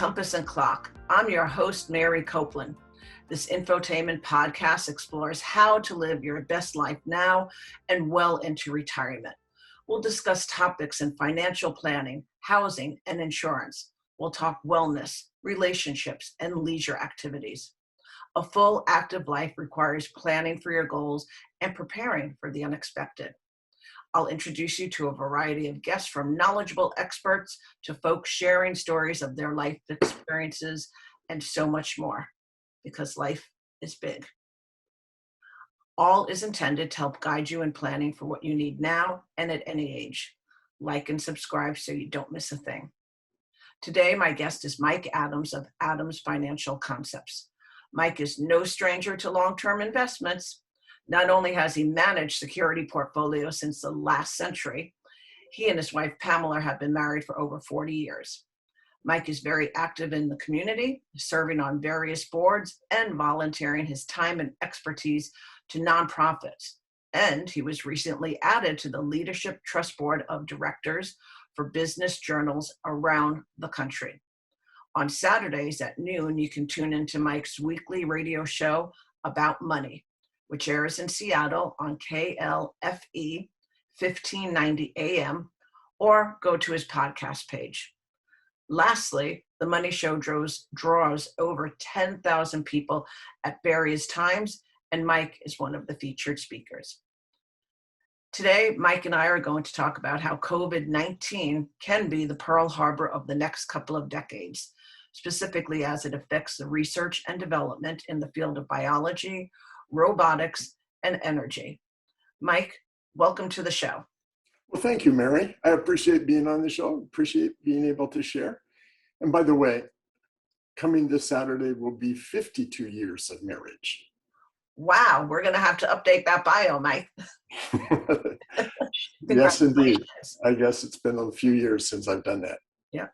Compass and Clock. I'm your host, Mary Copeland. This infotainment podcast explores how to live your best life now and well into retirement. We'll discuss topics in financial planning, housing, and insurance. We'll talk wellness, relationships, and leisure activities. A full, active life requires planning for your goals and preparing for the unexpected. I'll introduce you to a variety of guests, from knowledgeable experts to folks sharing stories of their life experiences and so much more, because life is big. All is intended to help guide you in planning for what you need now and at any age. Like and subscribe so you don't miss a thing. Today, my guest is Mike Adams of Adams Financial Concepts. Mike is no stranger to long-term investments. Not only has he managed security portfolios since the last century, he and his wife Pamela have been married for over 40 years. Mike is very active in the community, serving on various boards and volunteering his time and expertise to nonprofits. And he was recently added to the Leadership Trust Board of Directors for business journals around the country. On Saturdays at noon, you can tune into Mike's weekly radio show About Money, which airs in Seattle on KLFE 1590 AM, or go to his podcast page. Lastly, the Money Show draws over 10,000 people at various times, and Mike is one of the featured speakers. Today, Mike and I are going to talk about how COVID-19 can be the Pearl Harbor of the next couple of decades, specifically as it affects the research and development in the field of biology, robotics, and energy. Mike, welcome to the show. Well, thank you, Mary. I appreciate being on the show, appreciate being able to share. And by the way, coming this Saturday will be 52 years of marriage. Wow, we're going to have to update that bio, Mike. Yes, indeed. I guess it's been a few years since I've done that. Yeah.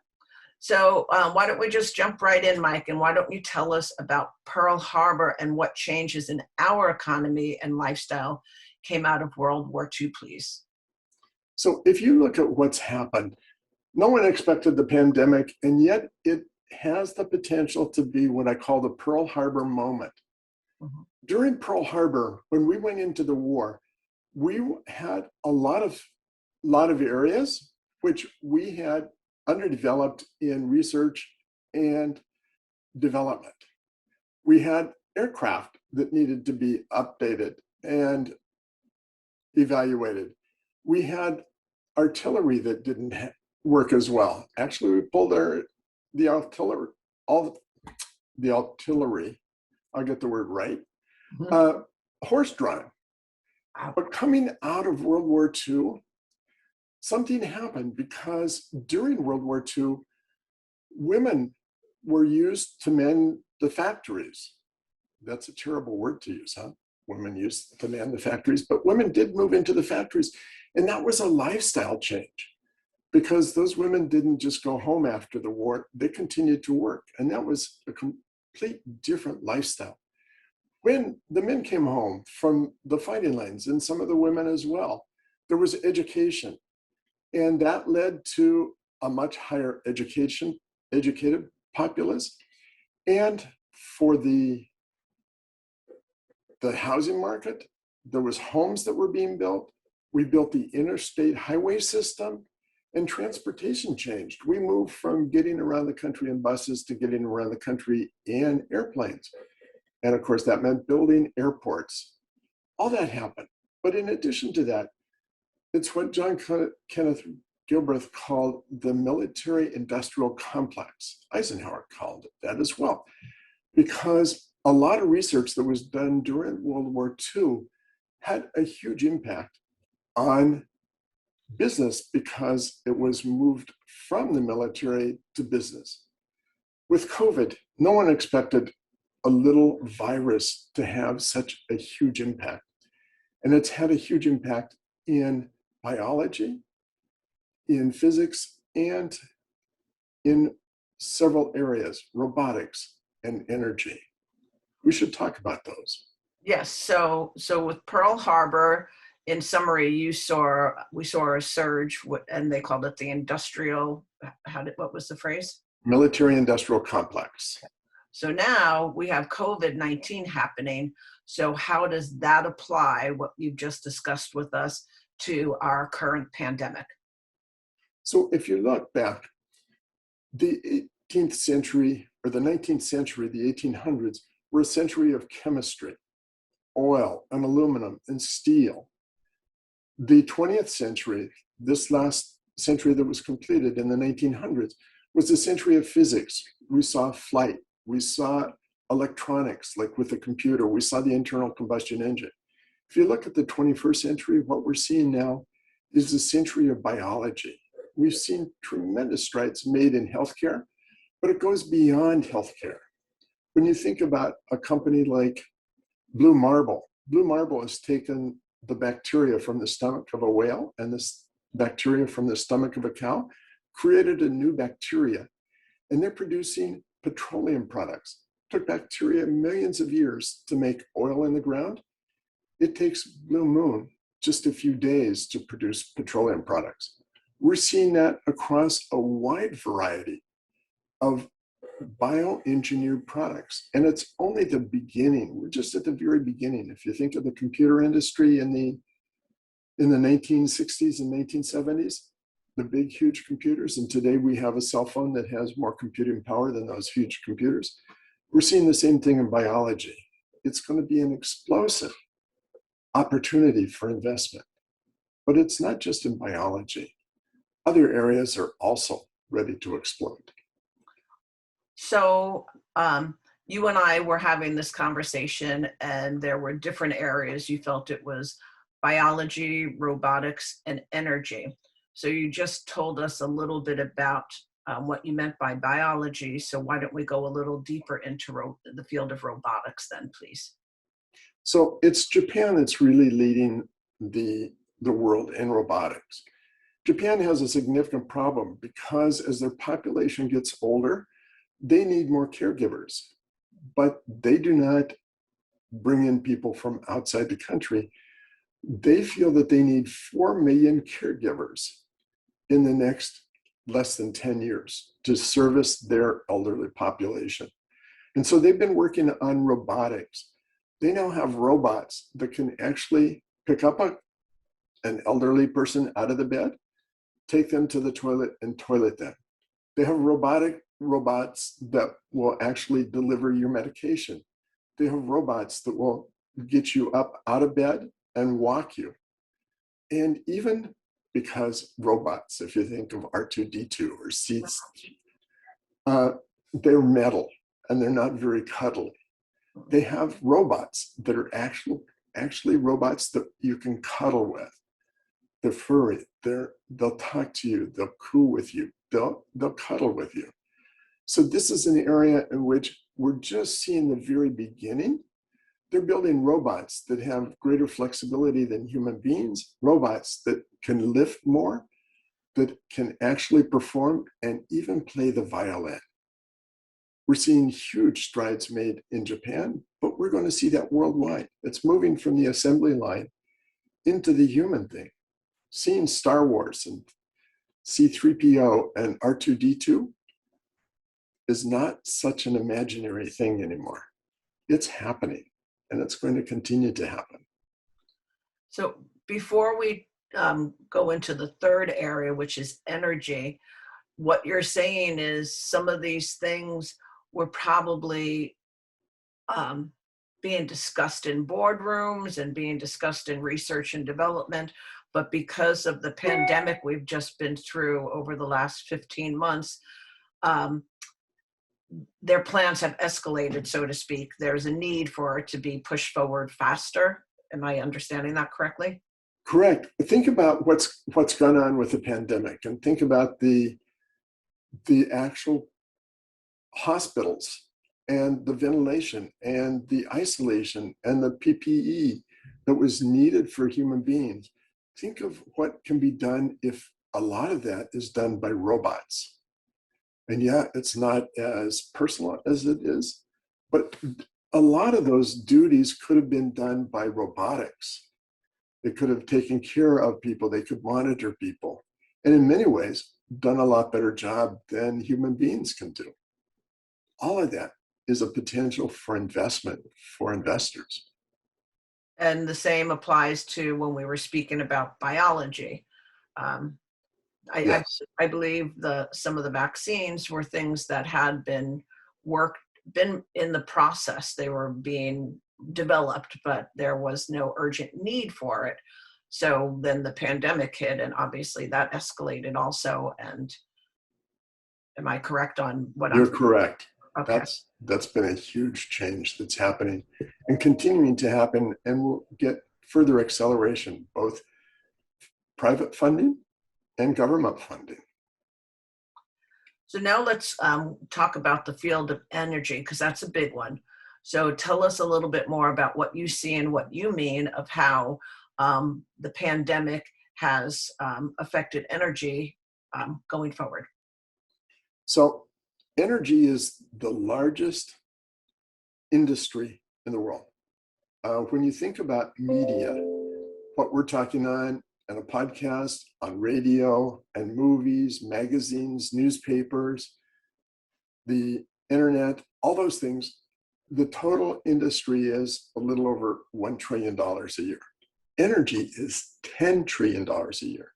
So why don't we just jump right in, Mike, and why don't you tell us about Pearl Harbor and what changes in our economy and lifestyle came out of World War II, please? So if you look at what's happened, no one expected the pandemic, and yet it has the potential to be what I call the Pearl Harbor moment. Mm-hmm. During Pearl Harbor, when we went into the war, we had a lot of areas which we had underdeveloped in research and development. We had aircraft that needed to be updated and evaluated. We had artillery that didn't work as well. Actually, we pulled the artillery, I'll get the word right, horse-drawn. But coming out of World War II, something happened, because during World War II, women were used to man the factories. That's a terrible word to use, huh? Women used to man the factories, but women did move into the factories. And that was a lifestyle change, because those women didn't just go home after the war, they continued to work. And that was a complete different lifestyle. When the men came home from the fighting lines, and some of the women as well, there was education. And that led to a much higher educated populace. And for the housing market, there was homes that were being built. We built the interstate highway system, and transportation changed. We moved from getting around the country in buses to getting around the country in airplanes. And of course, that meant building airports. All that happened. But in addition to that, it's what John Kenneth Galbraith called the military-industrial complex. Eisenhower called it that as well, because a lot of research that was done during World War II had a huge impact on business, because it was moved from the military to business. With COVID, no one expected a little virus to have such a huge impact. And it's had a huge impact in biology, in physics, and in several areas, robotics and energy. We should talk about those. Yes, so with Pearl Harbor, in summary, we saw a surge, and they called it the industrial, what was the phrase? Military industrial complex. So now we have COVID-19 happening. So how does that apply, what you've just discussed with us, to our current pandemic? So if you look back, the 18th century or the 19th century, the 1800s, were a century of chemistry, oil and aluminum and steel. The 20th century, this last century that was completed in the 1900s, was a century of physics. We saw flight, we saw electronics, like with the computer, we saw the internal combustion engine. If you look at the 21st century, what we're seeing now is a century of biology. We've seen tremendous strides made in healthcare, but it goes beyond healthcare. When you think about a company like Blue Marble has taken the bacteria from the stomach of a whale and this bacteria from the stomach of a cow, created a new bacteria, and they're producing petroleum products. It took bacteria millions of years to make oil in the ground. It takes Blue Moon just a few days to produce petroleum products. We're seeing that across a wide variety of bioengineered products. And it's only the beginning. We're just at the very beginning. If you think of the computer industry in the 1960s and 1970s, the big, huge computers, and today we have a cell phone that has more computing power than those huge computers. We're seeing the same thing in biology. It's going to be an explosive opportunity for investment. But it's not just in biology. Other areas are also ready to explode. So you and I were having this conversation, and there were different areas you felt it was: biology, robotics, and energy. So you just told us a little bit about what you meant by biology. So why don't we go a little deeper into the field of robotics then, please? So it's Japan that's really leading the world in robotics. Japan has a significant problem because as their population gets older, they need more caregivers, but they do not bring in people from outside the country. They feel that they need 4 million caregivers in the next less than 10 years to service their elderly population. And so they've been working on robotics. They now have robots that can actually pick up an elderly person out of the bed, take them to the toilet and toilet them. They have robots that will actually deliver your medication. They have robots that will get you up out of bed and walk you. And even because robots, if you think of R2-D2 or seats, they're metal and they're not very cuddly. They have robots that are actually robots that you can cuddle with. They're furry, they'll talk to you, they'll coo with you, they'll cuddle with you. So this is an area in which we're just seeing the very beginning. They're building robots that have greater flexibility than human beings, robots that can lift more, that can actually perform and even play the violin. We're seeing huge strides made in Japan, but we're going to see that worldwide. It's moving from the assembly line into the human thing. Seeing Star Wars and C-3PO and R2-D2 is not such an imaginary thing anymore. It's happening, and it's going to continue to happen. So before we go into the third area, which is energy, what you're saying is some of these things were probably being discussed in boardrooms and being discussed in research and development, but because of the pandemic we've just been through over the last 15 months, their plans have escalated, so to speak. There's a need for it to be pushed forward faster. Am I understanding that correctly? Correct. Think about what's gone on with the pandemic, and think about the actual hospitals and the ventilation and the isolation and the PPE that was needed for human beings. Think of what can be done if a lot of that is done by robots. And yeah, it's not as personal as it is, but a lot of those duties could have been done by robotics. They could have taken care of people. They could monitor people. and in many ways done a lot better job than human beings can do. All of that is a potential for investment for investors. And the same applies to when we were speaking about biology. Um, Yes. I believe some of the vaccines were things that had been in the process. They were being developed, but there was no urgent need for it. So then the pandemic hit, and obviously that escalated also. And am I correct on what You're I'm? correct. Okay. That's been a huge change that's happening and continuing to happen, and will get further acceleration, both private funding and government funding. So now let's talk about the field of energy, because that's a big one. So tell us a little bit more about what you see and what you mean of how the pandemic has affected energy going forward. So energy is the largest industry in the world. When you think about media, what we're talking on a podcast, on radio and movies, magazines, newspapers, the internet, all those things, the total industry is a little over $1 trillion a year. Energy is $10 trillion a year.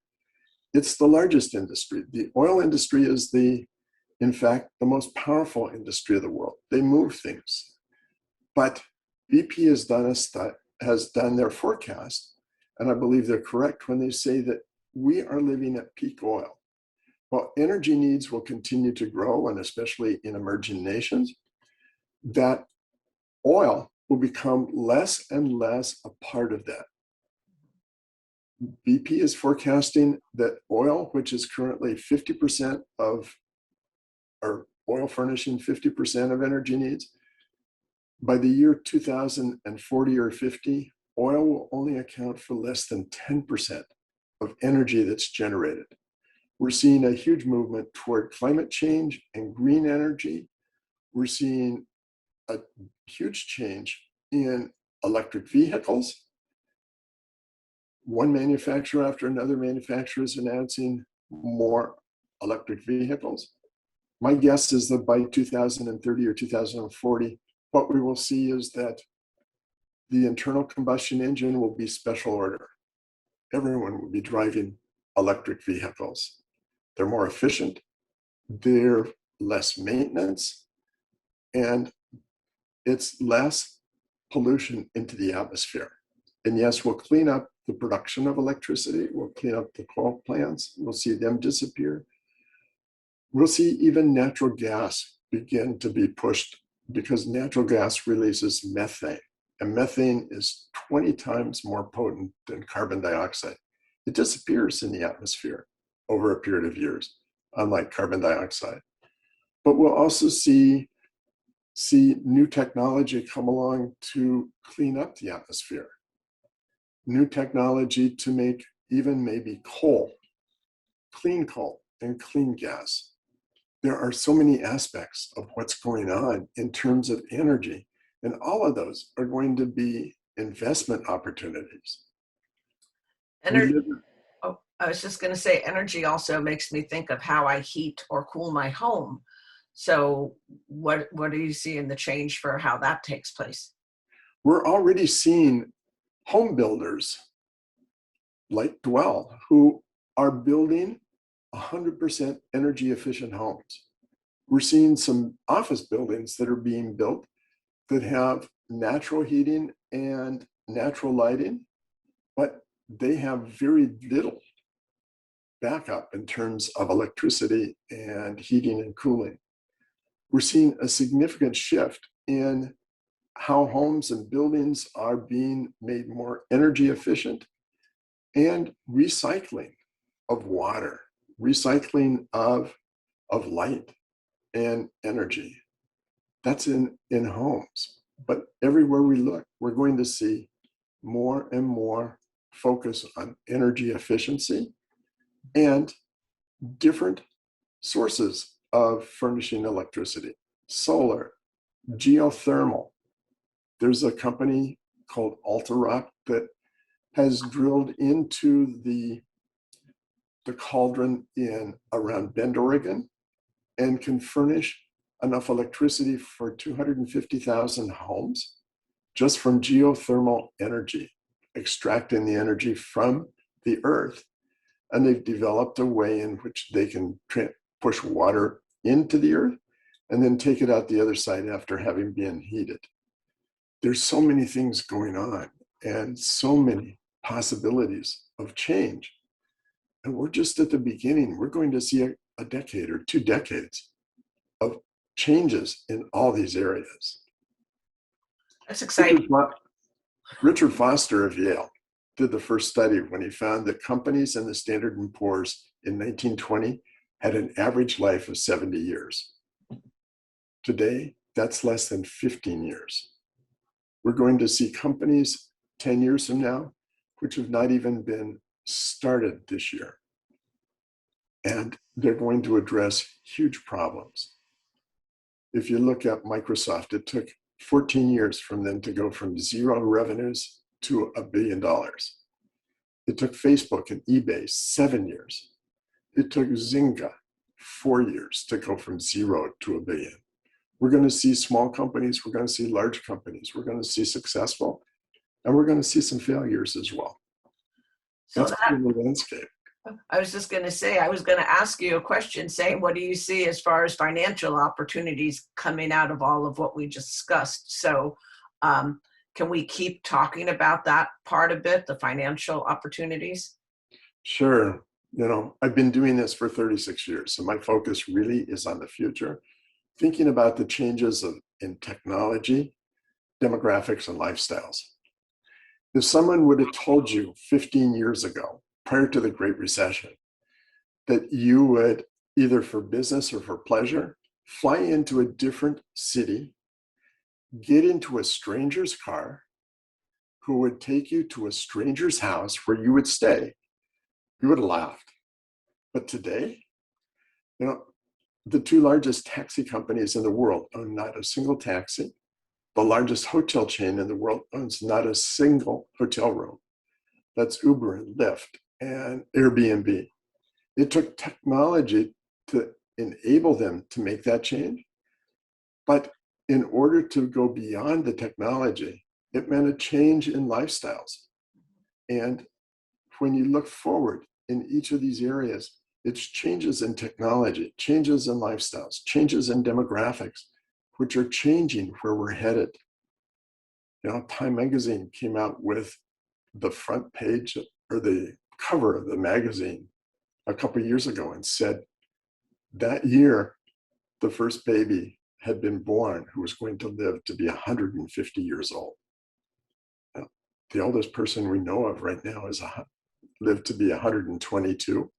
It's the largest industry. The oil industry is in fact, the most powerful industry of the world. They move things. But BP has done their forecast, and I believe they're correct when they say that we are living at peak oil. While energy needs will continue to grow, and especially in emerging nations, that oil will become less and less a part of that. BP is forecasting that oil, which is currently 50% of, or oil furnishing 50% of energy needs, by the year 2040 or 50, oil will only account for less than 10% of energy that's generated. We're seeing a huge movement toward climate change and green energy. We're seeing a huge change in electric vehicles. One manufacturer after another manufacturer is announcing more electric vehicles. My guess is that by 2030 or 2040, what we will see is that the internal combustion engine will be special order. Everyone will be driving electric vehicles. They're more efficient, they're less maintenance, and it's less pollution into the atmosphere. And yes, we'll clean up the production of electricity, we'll clean up the coal plants, we'll see them disappear. We'll see even natural gas begin to be pushed, because natural gas releases methane, and methane is 20 times more potent than carbon dioxide. It disappears in the atmosphere over a period of years, unlike carbon dioxide. But we'll also see new technology come along to clean up the atmosphere. New technology to make even maybe coal, clean coal and clean gas. There are so many aspects of what's going on in terms of energy, and all of those are going to be investment opportunities. Energy. Oh, I was just going to say, energy also makes me think of how I heat or cool my home. So what do you see in the change for how that takes place? We're already seeing home builders like Dwell who are building 100% energy efficient homes. We're seeing some office buildings that are being built that have natural heating and natural lighting, but they have very little backup in terms of electricity and heating and cooling. We're seeing a significant shift in how homes and buildings are being made more energy efficient, and recycling of water, recycling of light and energy. That's in homes. But everywhere we look, we're going to see more and more focus on energy efficiency and different sources of furnishing electricity. Solar, geothermal. There's a company called Altarock that has drilled into the the cauldron in around Bend, Oregon, and can furnish enough electricity for 250,000 homes just from geothermal energy, extracting the energy from the earth. And they've developed a way in which they can push water into the earth and then take it out the other side after having been heated. There's so many things going on and so many possibilities of change. And we're just at the beginning. We're going to see a decade or 2 decades of changes in all these areas. That's exciting. Richard Foster of Yale did the first study when he found that companies in the Standard & Poor's in 1920 had an average life of 70 years. Today, that's less than 15 years. We're going to see companies 10 years from now, which have not even been started this year. And they're going to address huge problems. If you look at Microsoft, it took 14 years from them to go from 0 revenues to $1 billion. It took Facebook and eBay 7 years. It took Zynga 4 years to go from 0 to $1 billion. We're going to see small companies, we're going to see large companies, we're going to see successful, and we're going to see some failures as well. So that's part of the landscape. I was just going to say, I was going to ask you a question saying, what do you see as far as financial opportunities coming out of all of what we just discussed? So can we keep talking about that part a bit, the financial opportunities? Sure. You know, I've been doing this for 36 years, so my focus really is on the future, thinking about the changes in technology, demographics, and lifestyles. If someone would have told you 15 years ago, prior to the Great Recession, that you would, either for business or for pleasure, fly into a different city, get into a stranger's car, who would take you to a stranger's house where you would stay, you would have laughed. But today, you know, the 2 largest taxi companies in the world own not a single taxi. The largest hotel chain in the world owns not a single hotel room. That's Uber and Lyft and Airbnb. It took technology to enable them to make that change. But in order to go beyond the technology, it meant a change in lifestyles. And when you look forward in each of these areas, it's changes in technology, changes in lifestyles, changes in demographics, which are changing where we're headed. You know, Time magazine came out with the front page or the cover of the magazine a couple of years ago and said that year, the first baby had been born who was going to live to be 150 years old. Now, the oldest person we know of right now is lived to be 122.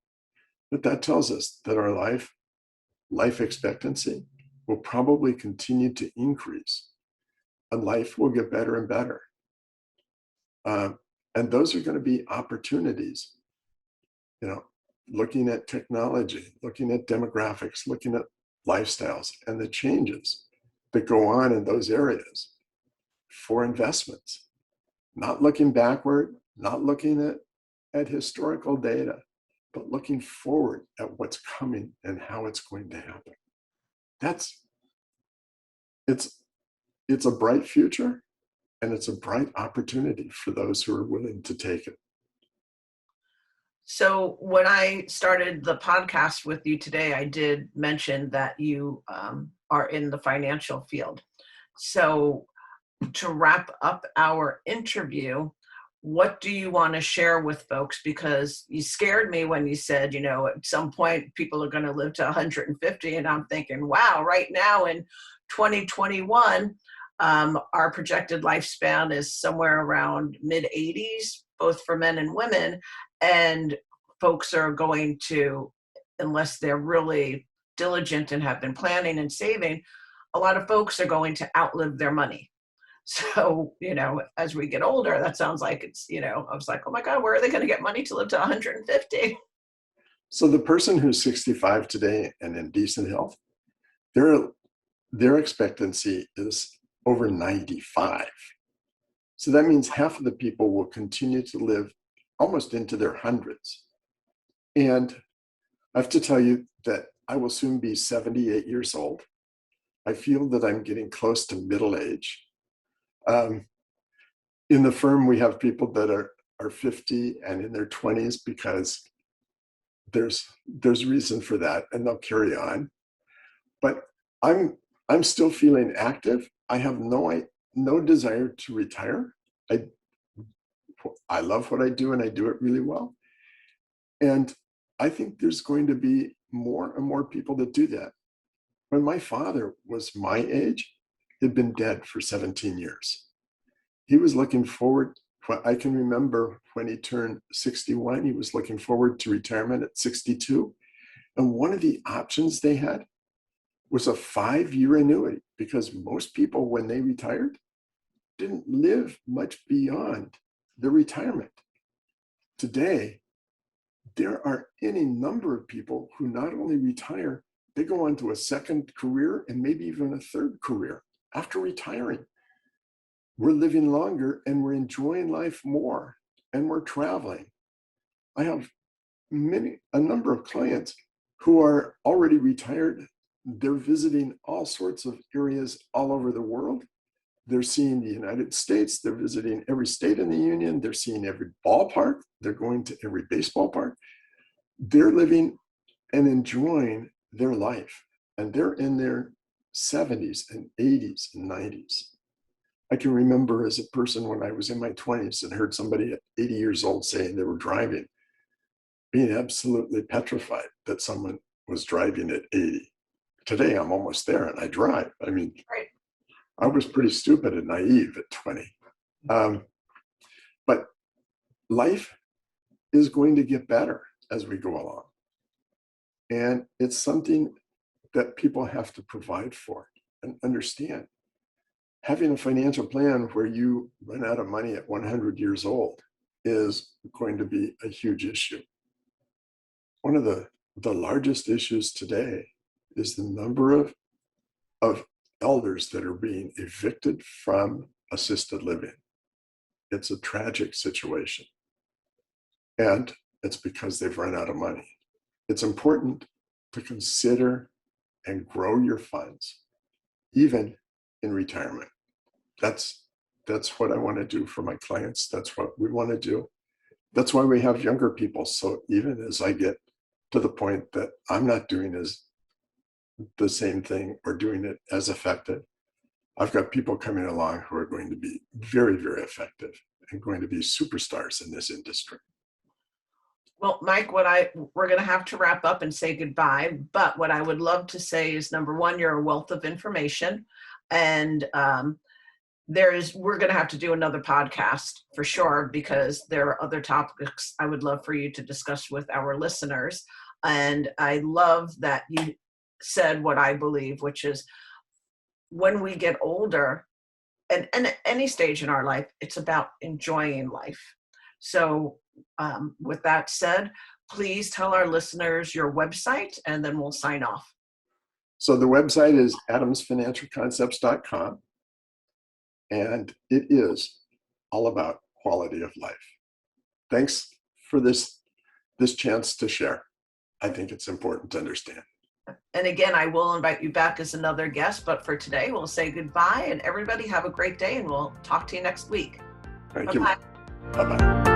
But that tells us that our life expectancy will probably continue to increase, and life will get better and better. And those are going to be opportunities, you know, looking at technology, looking at demographics, looking at lifestyles and the changes that go on in those areas for investments, not looking backward, not looking at historical data, but looking forward at what's coming and how it's going to happen. It's a bright future, and it's a bright opportunity for those who are willing to take it. So when I started the podcast with you today, I did mention that you are in the financial field. So to wrap up our interview, what do you want to share with folks? Because you scared me when you said, you know, at some point people are going to live to 150. And I'm thinking, wow, right now in 2021, our projected lifespan is somewhere around mid 80s, both for men and women. And folks are going to, unless they're really diligent and have been planning and saving, a lot of folks are going to outlive their money. So, you know, as we get older, that sounds like it's, you know, I was like, oh my God, where are they going to get money to live to 150? So the person who's 65 today and in decent health, their expectancy is over 95. So that means half of the people will continue to live almost into their hundreds. And I have to tell you that I will soon be 78 years old. I feel that I'm getting close to middle age. In the firm, we have people that are 50 and in their 20s because there's reason for that, and they'll carry on. But I'm still feeling active. I have no desire to retire. I love what I do, and I do it really well. And I think there's going to be more and more people that do that. When my father was my age, he'd been dead for 17 years. He was looking forward. I can remember when he turned 61, he was looking forward to retirement at 62. And one of the options they had was a 5-year annuity, because most people, when they retired, didn't live much beyond their retirement. Today, there are any number of people who not only retire, they go on to a second career and maybe even a third career after retiring. We're living longer and we're enjoying life more, and we're traveling. I have a number of clients who are already retired. They're visiting all sorts of areas all over the world. They're seeing the United States. They're visiting every state in the union. They're seeing every ballpark. They're going to every baseball park. They're living and enjoying their life, and they're in their 70s and 80s and 90s. I can remember as a person when I was in my 20s and heard somebody at 80 years old saying they were driving, being absolutely petrified that someone was driving at 80. Today, I'm almost there and I drive. I mean, Right. I was pretty stupid and naive at 20. But life is going to get better as we go along. And it's something that people have to provide for and understand. Having a financial plan where you run out of money at 100 years old is going to be a huge issue. One of the largest issues today is the number of elders that are being evicted from assisted living. It's a tragic situation. And it's because they've run out of money. It's important to consider and grow your funds, even in retirement. That's what I want to do for my clients. That's what we want to do. That's why we have younger people. So even as I get to the point that I'm not doing the same thing or doing it as effective, I've got people coming along who are going to be very, very effective and going to be superstars in this industry. Well, Mike, we're going to have to wrap up and say goodbye. But what I would love to say is, number one, you're a wealth of information, and we're going to have to do another podcast for sure, because there are other topics I would love for you to discuss with our listeners. And I love that you said what I believe, which is when we get older, and at any stage in our life, it's about enjoying life. So with that said, please tell our listeners your website, and then we'll sign off. So the website is adamsfinancialconcepts.com, and it is all about quality of life. Thanks for this chance to share. I think it's important to understand. And again, I will invite you back as another guest, but for today, we'll say goodbye, and everybody have a great day, and we'll talk to you next week. Thank you. Bye-bye. Bye-bye.